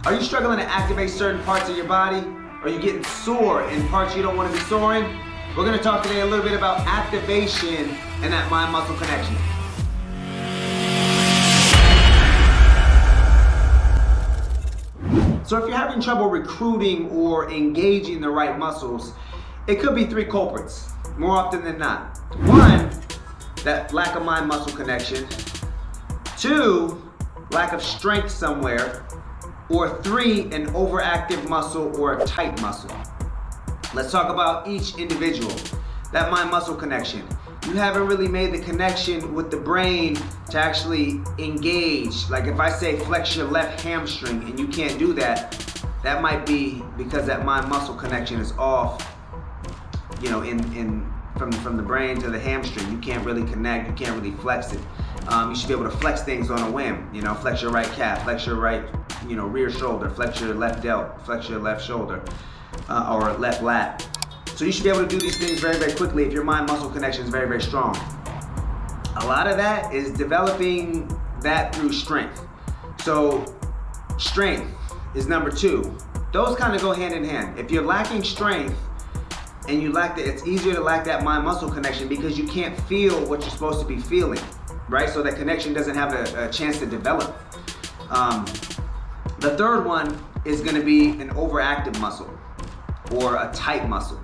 Are you struggling to activate certain parts of your body? Are you getting sore in parts you don't want to be sore in? We're going to talk today a little bit about activation and that mind-muscle connection. So if you're having trouble recruiting or engaging the right muscles, it could be three culprits, more often than not. One, that lack of mind-muscle connection. Two, lack of strength somewhere. Or three, an overactive muscle or a tight muscle. Let's talk about each individual. That mind-muscle connection. You haven't really made the connection with the brain to actually engage. Like if I say flex your left hamstring and you can't do that, that might be because that mind-muscle connection is off, you know, from the brain to the hamstring. You can't really connect, you can't really flex it. You should be able to flex things on a whim, you know, flex your right calf, flex your right, you know, rear shoulder, flex your left delt, flex your left shoulder, or left lat. So you should be able to do these things very, very quickly if your mind-muscle connection is very, very strong. A lot of that is developing that through strength. So strength is number two. Those kind of go hand in hand. If you're lacking strength and you lack that, it's easier to lack that mind-muscle connection because you can't feel what you're supposed to be feeling, right? So that connection doesn't have a chance to develop. The third one is going to be an overactive muscle or a tight muscle.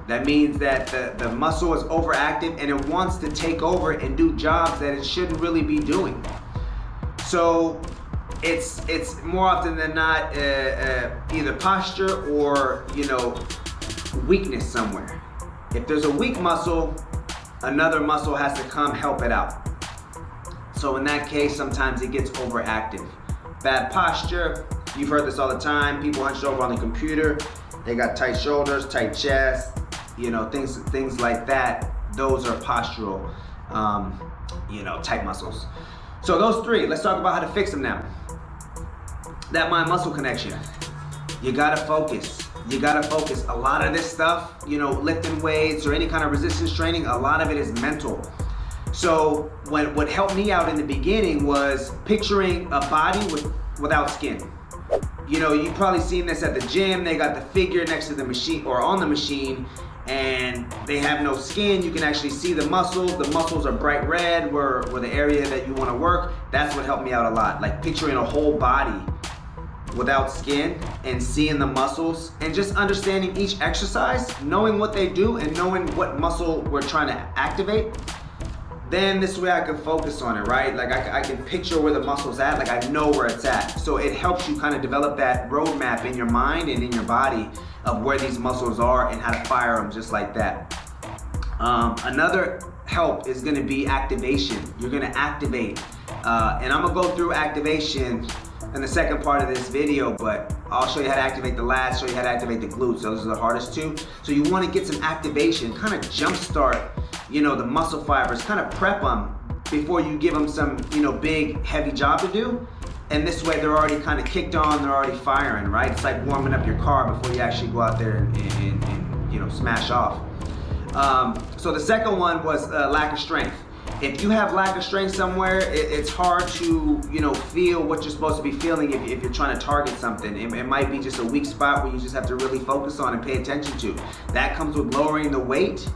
That means that the muscle is overactive and it wants to take over and do jobs that it shouldn't really be doing. So it's more often than not either posture or, you know, weakness somewhere. If there's a weak muscle, another muscle has to come help it out. So in that case, sometimes it gets overactive. Bad posture, you've heard this all the time. People hunched over on the computer, they got tight shoulders, tight chest, you know, things like that. Those are postural, you know, tight muscles. So those three, let's talk about how to fix them now. That mind-muscle connection. You gotta focus. You gotta focus. A lot of this stuff, you know, lifting weights or any kind of resistance training, a lot of it is mental. So what helped me out in the beginning was picturing a body without skin. You know, you've probably seen this at the gym. They got the figure next to the machine or on the machine and they have no skin. You can actually see the muscles. The muscles are bright red where the area that you want to work. That's what helped me out a lot. Like picturing a whole body without skin and seeing the muscles and just understanding each exercise, knowing what they do and knowing what muscle we're trying to activate. Then this way I can focus on it, right? Like I can picture where the muscle's at, like I know where it's at. So it helps you kind of develop that roadmap in your mind and in your body of where these muscles are and how to fire them just like that. Another help is gonna be activation. You're gonna activate. And I'm gonna go through activation in the second part of this video, but I'll show you how to activate the lats, show you how to activate the glutes. Those are the hardest two. So you wanna get some activation, kind of jumpstart, you know, the muscle fibers, kind of prep them before you give them some, you know, big, heavy job to do. And this way they're already kind of kicked on, they're already firing, right? It's like warming up your car before you actually go out there and you know, smash off. So the second one was lack of strength. If you have lack of strength somewhere, it's hard to, you know, feel what you're supposed to be feeling if you're trying to target something. It might be just a weak spot where you just have to really focus on and pay attention to. That comes with lowering the weight.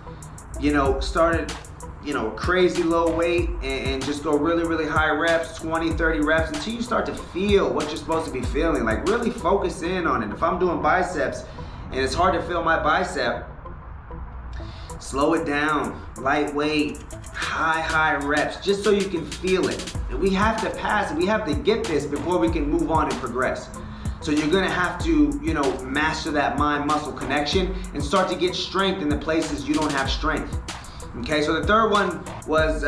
You know, started, you know, crazy low weight and just go really, really high reps, 20, 30 reps until you start to feel what you're supposed to be feeling. Like really focus in on it. If I'm doing biceps and it's hard to feel my bicep, slow it down, lightweight, high reps, just so you can feel it. And we have to pass it, we have to get this before we can move on and progress. So you're gonna have to, you know, master that mind-muscle connection and start to get strength in the places you don't have strength. Okay, so the third one was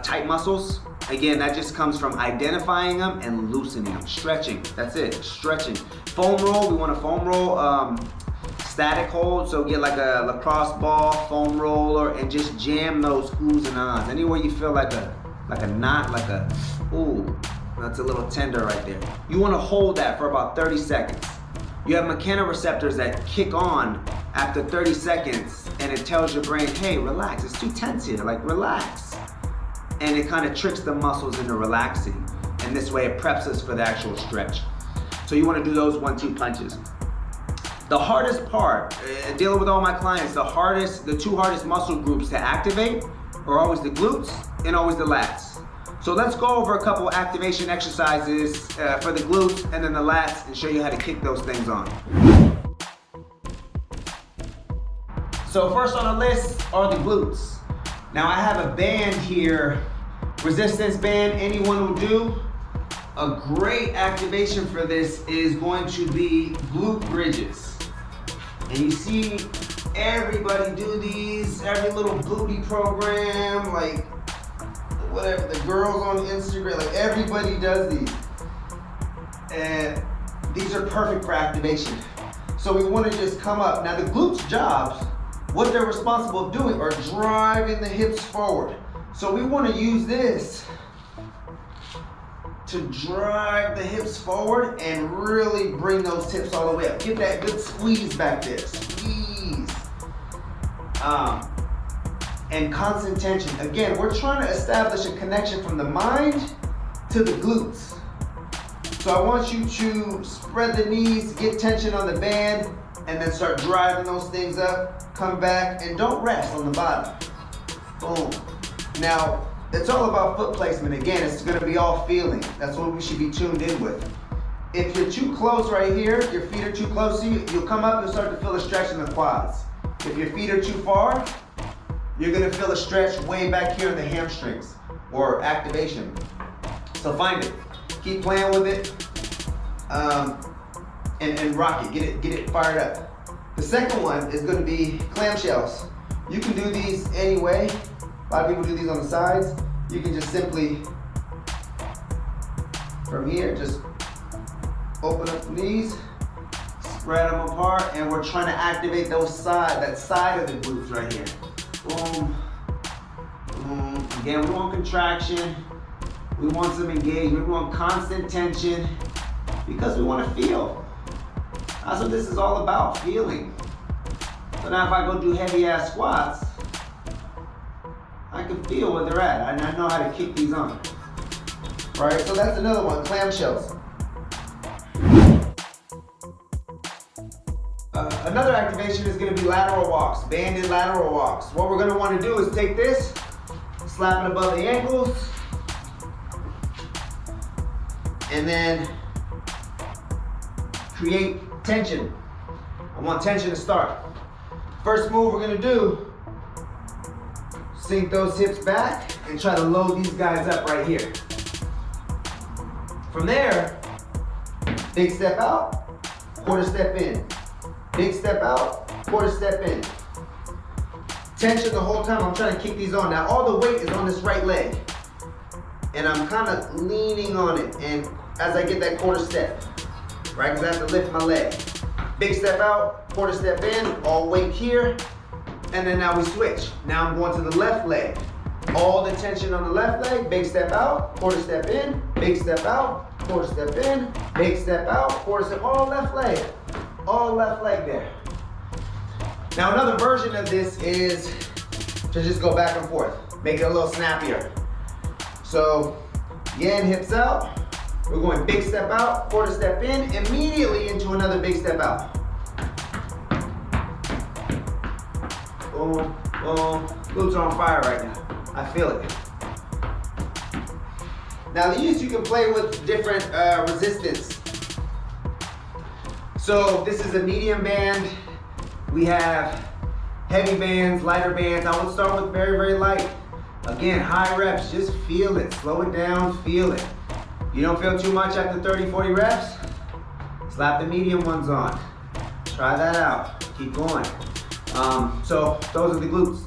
tight muscles. Again, that just comes from identifying them and loosening them, stretching, that's it, stretching. Foam roll, we want to foam roll, static hold, so get like a lacrosse ball, foam roller, and just jam those oohs and ahs. Anywhere you feel like a knot, like a, ooh, that's a little tender right there. You want to hold that for about 30 seconds. You have mechanoreceptors that kick on after 30 seconds and it tells your brain, hey, relax, it's too tense here, like relax. And it kind of tricks the muscles into relaxing. And this way it preps us for the actual stretch. So you want to do those 1-2 punches. The hardest part, dealing with all my clients, the two hardest muscle groups to activate are always the glutes and always the lats. So let's go over a couple activation exercises for the glutes and then the lats and show you how to kick those things on. So first on the list are the glutes. Now I have a band here, resistance band, anyone will do. A great activation for this is going to be glute bridges. And you see everybody do these, every little booty program, like whatever, the girls on Instagram, like everybody does these. And these are perfect for activation. So we want to just come up. Now the glutes jobs, what they're responsible for doing are driving the hips forward. So we want to use this to drive the hips forward and really bring those hips all the way up. Give that good squeeze back there, squeeze. And constant tension. Again, we're trying to establish a connection from the mind to the glutes. So I want you to spread the knees, get tension on the band, and then start driving those things up. Come back and don't rest on the bottom. Boom. Now, it's all about foot placement. Again, it's gonna be all feeling. That's what we should be tuned in with. If you're too close right here, your feet are too close to you, you'll come up and start to feel a stretch in the quads. If your feet are too far, you're gonna feel a stretch way back here in the hamstrings or activation. So find it, keep playing with it, and rock it, get it fired up. The second one is gonna be clamshells. You can do these anyway. A lot of people do these on the sides. You can just simply, from here, just open up the knees, spread them apart, and we're trying to activate that side of the glutes right here. Boom, boom. Again, we want contraction. We want some engagement. We want constant tension because we want to feel. That's what this is all about, feeling. So now if I go do heavy ass squats, I can feel where they're at. I know how to kick these on. All right, so that's another one, clamshells. Another activation is gonna be lateral walks, banded lateral walks. What we're gonna wanna do is take this, slap it above the ankles, and then create tension. I want tension to start. First move we're gonna do, sink those hips back and try to load these guys up right here. From there, big step out, quarter step in. Big step out, quarter step in. Tension the whole time I'm trying to kick these on. Now all the weight is on this right leg. And I'm kind of leaning on it and as I get that quarter step, right? Because I have to lift my leg. Big step out, quarter step in, all weight here. And then now we switch. Now I'm going to the left leg. All the tension on the left leg, big step out, quarter step in, big step out, quarter step in, big step out, quarter step, all left leg. All left leg there. Now another version of this is to just go back and forth. Make it a little snappier. So again, hips out. We're going big step out, quarter step in, immediately into another big step out. Boom, boom. Glutes are on fire right now. I feel it. Now these you can play with different resistance. So this is a medium band. We have heavy bands, lighter bands. I will start with very, very light. Again, high reps, just feel it. Slow it down, feel it. You don't feel too much after 30, 40 reps? Slap the medium ones on. Try that out, keep going. So those are the glutes.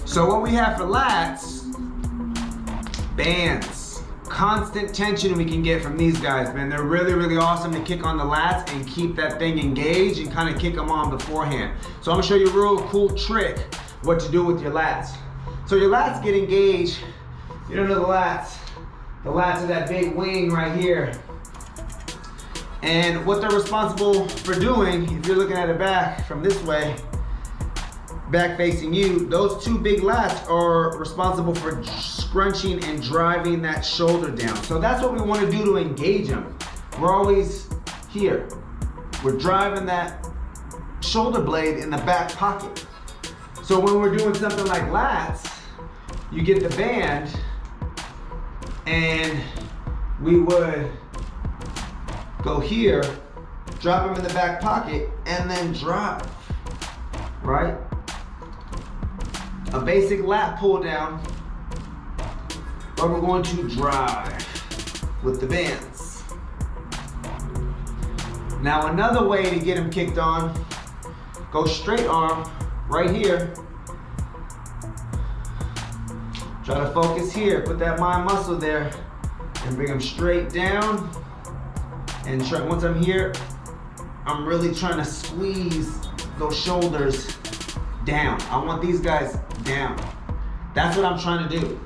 So what we have for lats, bands. Constant tension we can get from these guys, man. They're really, really awesome to kick on the lats and keep that thing engaged and kind of kick them on beforehand. So I'm gonna show you a real cool trick what to do with your lats. So your lats get engaged. You don't know the lats. The lats are that big wing right here. And what they're responsible for doing, if you're looking at it back from this way, back facing you, those two big lats are responsible for scrunching and driving that shoulder down. So that's what we want to do to engage them. We're always here. We're driving that shoulder blade in the back pocket. So when we're doing something like lats, you get the band and we would go here, drop them in the back pocket, and then drive, right? A basic lat pull down, but we're going to drive with the bands. Now another way to get them kicked on, go straight arm right here. Try to focus here, put that mind muscle there, and bring them straight down. And once I'm here, I'm really trying to squeeze those shoulders down. I want these guys down. That's what I'm trying to do.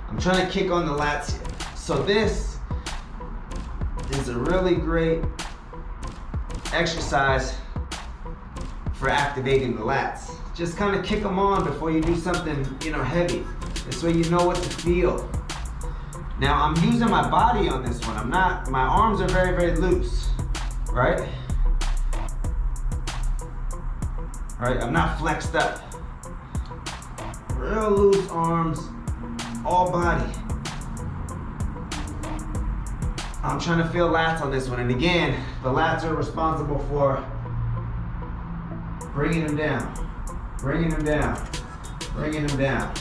I'm trying to kick on the lats here. So this is a really great exercise for activating the lats. Just kind of kick them on before you do something, heavy. This way you know what to feel. Now I'm using my body on this one. My arms are very, very loose, right? Right, I'm not flexed up. Real loose arms, all body. I'm trying to feel lats on this one. And again, the lats are responsible for bringing them down, bringing them down, bringing them down.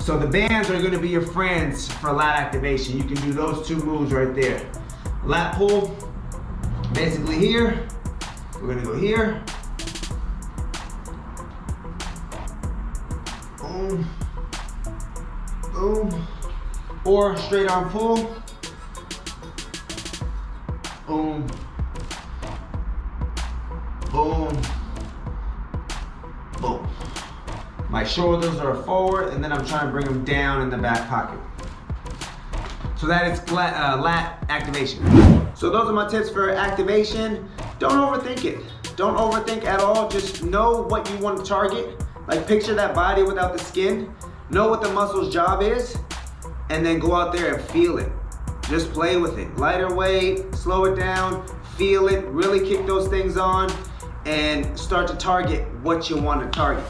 So the bands are gonna be your friends for lat activation. You can do those two moves right there. Lat pull, basically here. We're gonna go here. Boom, boom. Or straight arm pull. Boom, boom, boom. My shoulders are forward, and then I'm trying to bring them down in the back pocket. So that is lat activation. So those are my tips for activation. Don't overthink it. Don't overthink at all. Just know what you want to target. Like picture that body without the skin. Know what the muscle's job is, and then go out there and feel it. Just play with it. Lighter weight, slow it down, feel it, really kick those things on, and start to target what you want to target.